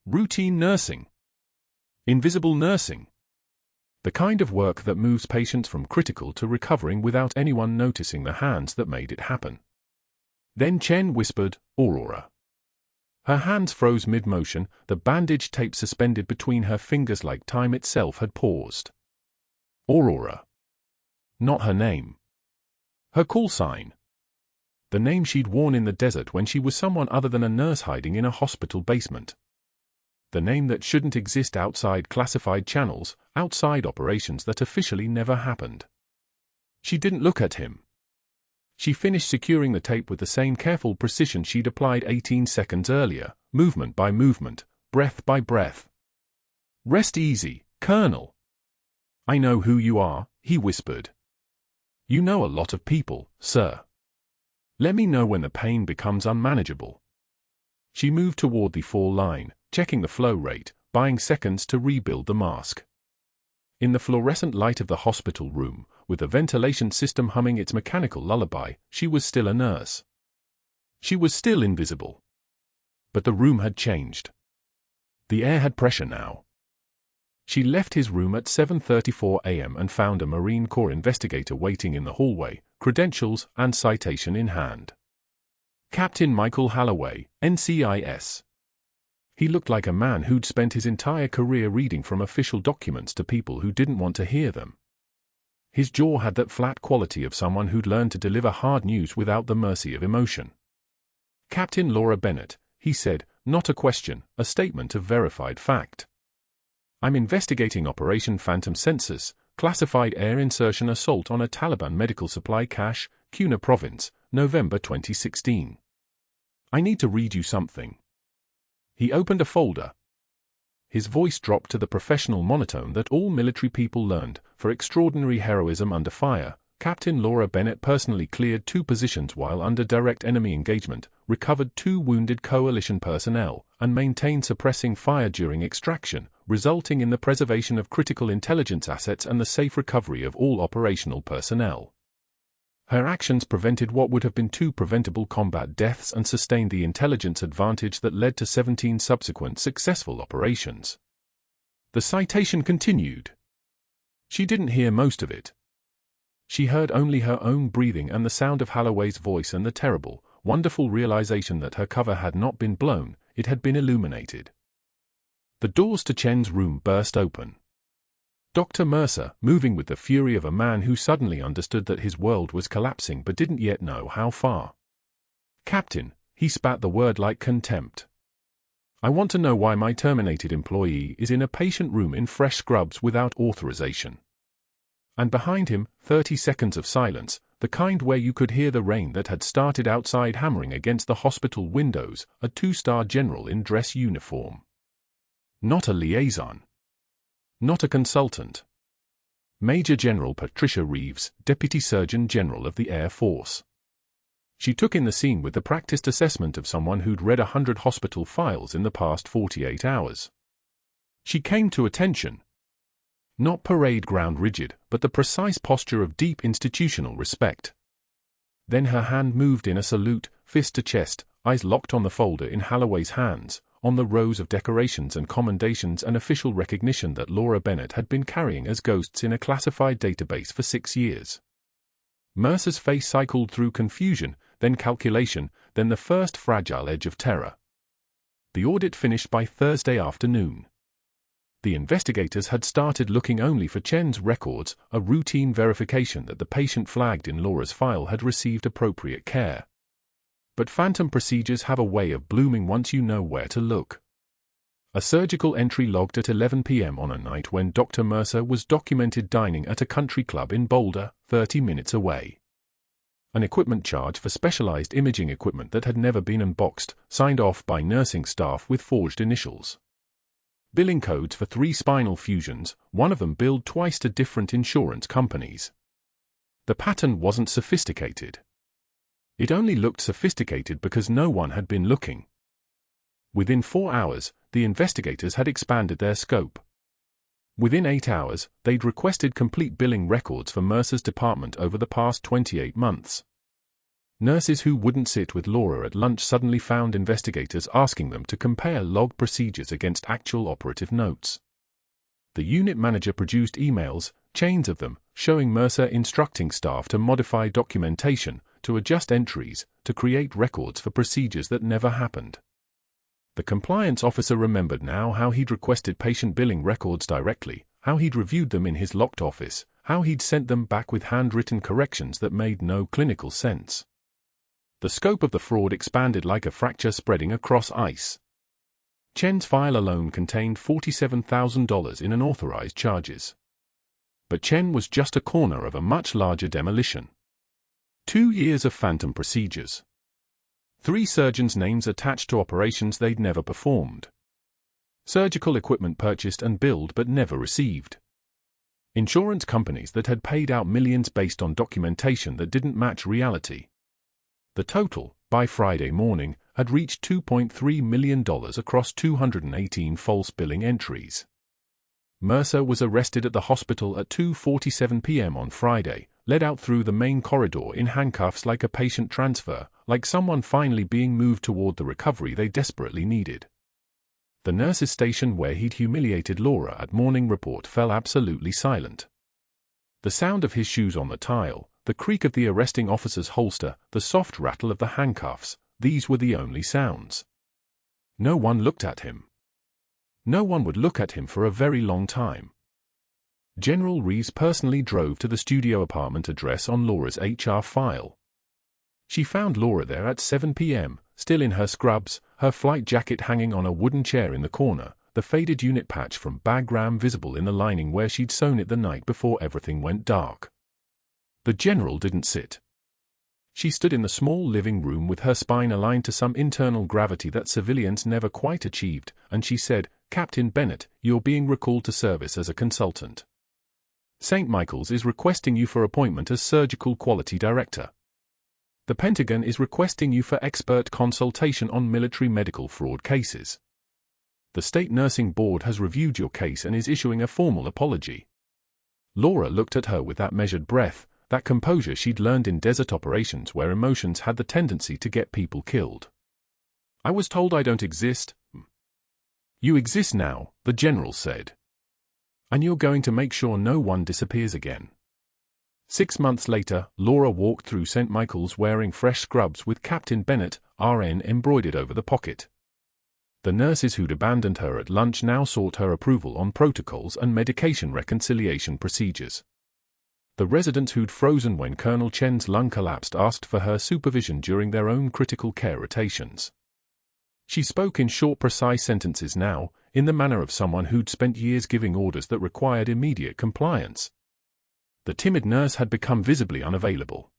Routine nursing. Invisible nursing. The kind of work that moves patients from critical to recovering without anyone noticing the hands that made it happen. Then Chen whispered, "Aurora." Her hands froze mid-motion, the bandage tape suspended between her fingers like time itself had paused. Aurora. Not her name. Her call sign. The name she'd worn in the desert when she was someone other than a nurse hiding in a hospital basement. The name that shouldn't exist outside classified channels, outside operations that officially never happened. She didn't look at him. She finished securing the tape with the same careful precision she'd applied 18 seconds earlier, movement by movement, breath by breath. "Rest easy, Colonel." "I know who you are," he whispered. "You know a lot of people, sir. Let me know when the pain becomes unmanageable." She moved toward the fall line, checking the flow rate, buying seconds to rebuild the mask. In the fluorescent light of the hospital room, with the ventilation system humming its mechanical lullaby, she was still a nurse. She was still invisible. But the room had changed. The air had pressure now. She left his room at 7:34 a.m. and found a Marine Corps investigator waiting in the hallway, credentials and citation in hand. Captain Michael Halloway, NCIS. He looked like a man who'd spent his entire career reading from official documents to people who didn't want to hear them. His jaw had that flat quality of someone who'd learned to deliver hard news without the mercy of emotion. "Captain Laura Bennett," he said, not a question, a statement of verified fact. "I'm investigating Operation Phantom Census, classified air insertion assault on a Taliban medical supply cache, Kuna Province, November 2016. I need to read you something." He opened a folder. His voice dropped to the professional monotone that all military people learned. For extraordinary heroism under fire, Captain Laura Bennett personally cleared 2 positions while under direct enemy engagement, recovered 2 wounded coalition personnel, and maintained suppressing fire during extraction, resulting in the preservation of critical intelligence assets and the safe recovery of all operational personnel. Her actions prevented what would have been 2 preventable combat deaths and sustained the intelligence advantage that led to 17 subsequent successful operations. The citation continued. She didn't hear most of it. She heard only her own breathing and the sound of Halloway's voice and the terrible, wonderful realization that her cover had not been blown, it had been illuminated. The doors to Chen's room burst open. Dr. Mercer, moving with the fury of a man who suddenly understood that his world was collapsing but didn't yet know how far. "Captain," he spat the word like contempt. "I want to know why my terminated employee is in a patient room in fresh scrubs without authorization." And behind him, 30 seconds of silence, the kind where you could hear the rain that had started outside hammering against the hospital windows, a 2-star general in dress uniform. Not a liaison. Not a consultant. Major General Patricia Reeves, Deputy Surgeon General of the Air Force. She took in the scene with the practiced assessment of someone who'd read 100 hospital files in the past 48 hours. She came to attention. Not parade ground rigid, but the precise posture of deep institutional respect. Then her hand moved in a salute, fist to chest, eyes locked on the folder in Holloway's hands, on the rows of decorations and commendations and official recognition that Laura Bennett had been carrying as ghosts in a classified database for 6 years. Mercer's face cycled through confusion, then calculation, then the first fragile edge of terror. The audit finished by Thursday afternoon. The investigators had started looking only for Chen's records, a routine verification that the patient flagged in Laura's file had received appropriate care. But phantom procedures have a way of blooming once you know where to look. A surgical entry logged at 11 p.m. on a night when Dr. Mercer was documented dining at a country club in Boulder, 30 minutes away. An equipment charge for specialized imaging equipment that had never been unboxed, signed off by nursing staff with forged initials. Billing codes for 3 spinal fusions, one of them billed twice to different insurance companies. The pattern wasn't sophisticated. It only looked sophisticated because no one had been looking. Within 4 hours, the investigators had expanded their scope. Within 8 hours, they'd requested complete billing records for Mercer's department over the past 28 months. Nurses who wouldn't sit with Laura at lunch suddenly found investigators asking them to compare log procedures against actual operative notes. The unit manager produced emails, chains of them, showing Mercer instructing staff to modify documentation, to adjust entries, to create records for procedures that never happened. The compliance officer remembered now how he'd requested patient billing records directly, how he'd reviewed them in his locked office, how he'd sent them back with handwritten corrections that made no clinical sense. The scope of the fraud expanded like a fracture spreading across ice. Chen's file alone contained $47,000 in unauthorized charges. But Chen was just a corner of a much larger demolition. 2 years of phantom procedures. 3 surgeons' names attached to operations they'd never performed. Surgical equipment purchased and billed but never received. Insurance companies that had paid out millions based on documentation that didn't match reality. The total, by Friday morning, had reached $2.3 million across 218 false billing entries. Mercer was arrested at the hospital at 2:47 p.m. on Friday, led out through the main corridor in handcuffs like a patient transfer, like someone finally being moved toward the recovery they desperately needed. The nurse's station where he'd humiliated Laura at morning report fell absolutely silent. The sound of his shoes on the tile, the creak of the arresting officer's holster, the soft rattle of the handcuffs, these were the only sounds. No one looked at him. No one would look at him for a very long time. General Reeves personally drove to the studio apartment address on Laura's HR file. She found Laura there at 7 p.m., still in her scrubs, her flight jacket hanging on a wooden chair in the corner, the faded unit patch from Bagram visible in the lining where she'd sewn it the night before everything went dark. The general didn't sit. She stood in the small living room with her spine aligned to some internal gravity that civilians never quite achieved, and she said, "Captain Bennett, you're being recalled to service as a consultant. St. Michael's is requesting you for appointment as Surgical Quality Director. The Pentagon is requesting you for expert consultation on military medical fraud cases. The State Nursing Board has reviewed your case and is issuing a formal apology." Laura looked at her with that measured breath, that composure she'd learned in desert operations where emotions had the tendency to get people killed. "I was told I don't exist." "You exist now," the general said. "And you're going to make sure no one disappears again." 6 months later, Laura walked through St. Michael's wearing fresh scrubs with Captain Bennett, RN, embroidered over the pocket. The nurses who'd abandoned her at lunch now sought her approval on protocols and medication reconciliation procedures. The residents who'd frozen when Colonel Chen's lung collapsed asked for her supervision during their own critical care rotations. She spoke in short, precise sentences now, in the manner of someone who'd spent years giving orders that required immediate compliance. The timid nurse had become visibly unavailable.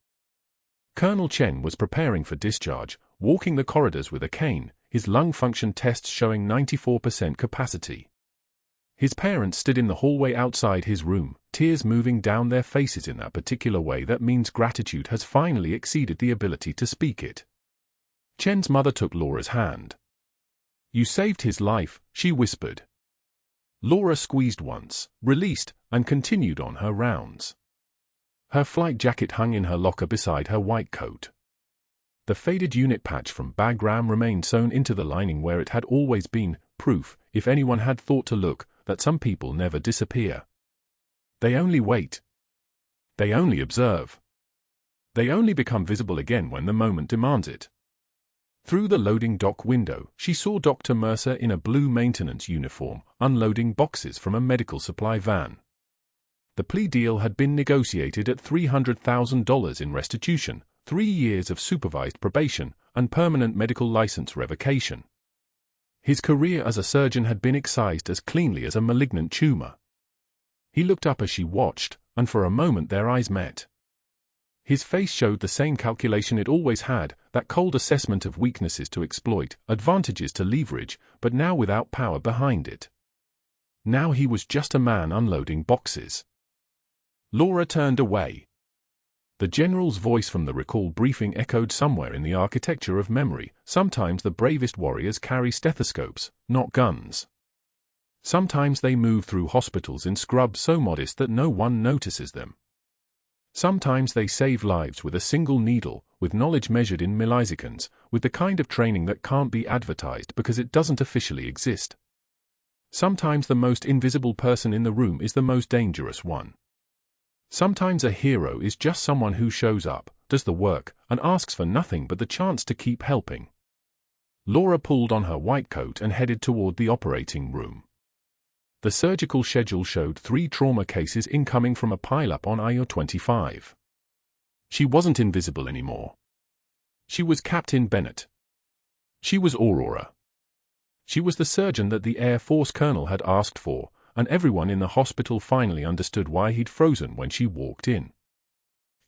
Colonel Chen was preparing for discharge, walking the corridors with a cane, his lung function tests showing 94% capacity. His parents stood in the hallway outside his room, tears moving down their faces in that particular way that means gratitude has finally exceeded the ability to speak it. Chen's mother took Laura's hand. "You saved his life," she whispered. Laura squeezed once, released, and continued on her rounds. Her flight jacket hung in her locker beside her white coat. The faded unit patch from Bagram remained sewn into the lining where it had always been, proof, if anyone had thought to look, that some people never disappear. They only wait. They only observe. They only become visible again when the moment demands it. Through the loading dock window, she saw Dr. Mercer in a blue maintenance uniform, unloading boxes from a medical supply van. The plea deal had been negotiated at $300,000 in restitution, 3 years of supervised probation, and permanent medical license revocation. His career as a surgeon had been excised as cleanly as a malignant tumor. He looked up as she watched, and for a moment their eyes met. His face showed the same calculation it always had, that cold assessment of weaknesses to exploit, advantages to leverage, but now without power behind it. Now he was just a man unloading boxes. Laura turned away. The general's voice from the recall briefing echoed somewhere in the architecture of memory. Sometimes the bravest warriors carry stethoscopes, not guns. Sometimes they move through hospitals in scrubs so modest that no one notices them. Sometimes they save lives with a single needle, with knowledge measured in milliseconds, with the kind of training that can't be advertised because it doesn't officially exist. Sometimes the most invisible person in the room is the most dangerous one. Sometimes a hero is just someone who shows up, does the work, and asks for nothing but the chance to keep helping. Laura pulled on her white coat and headed toward the operating room. The surgical schedule showed 3 trauma cases incoming from a pileup on IO-25. She wasn't invisible anymore. She was Captain Bennett. She was Aurora. She was the surgeon that the Air Force colonel had asked for, and everyone in the hospital finally understood why he'd frozen when she walked in.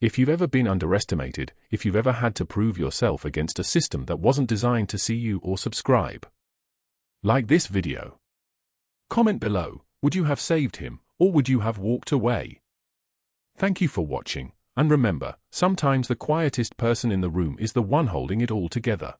If you've ever been underestimated, if you've ever had to prove yourself against a system that wasn't designed to see you or subscribe. Like this video. Comment below, would you have saved him, or would you have walked away? Thank you for watching, and remember, sometimes the quietest person in the room is the one holding it all together.